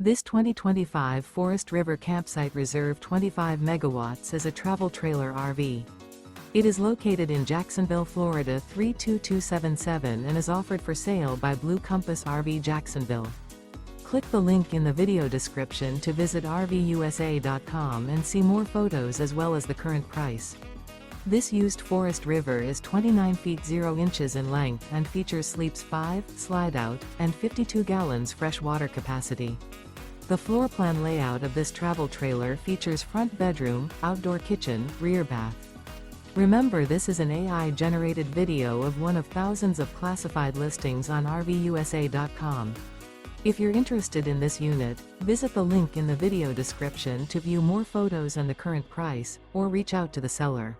This 2025 Forest River Campsite Reserve 25 megawatts is a travel trailer RV. It is located in Jacksonville, Florida 32277 and is offered for sale by Blue Compass RV Jacksonville. Click the link in the video description to visit RVUSA.com and see more photos as well as the current price. This used Forest River is 29 feet 0 inches in length and features sleeps 5, slide-out, and 52 gallons fresh water capacity. The floor plan layout of this travel trailer features front bedroom, outdoor kitchen, rear bath. Remember, this is an AI-generated video of one of thousands of classified listings on RVUSA.com. If you're interested in this unit, visit the link in the video description to view more photos and the current price, or reach out to the seller.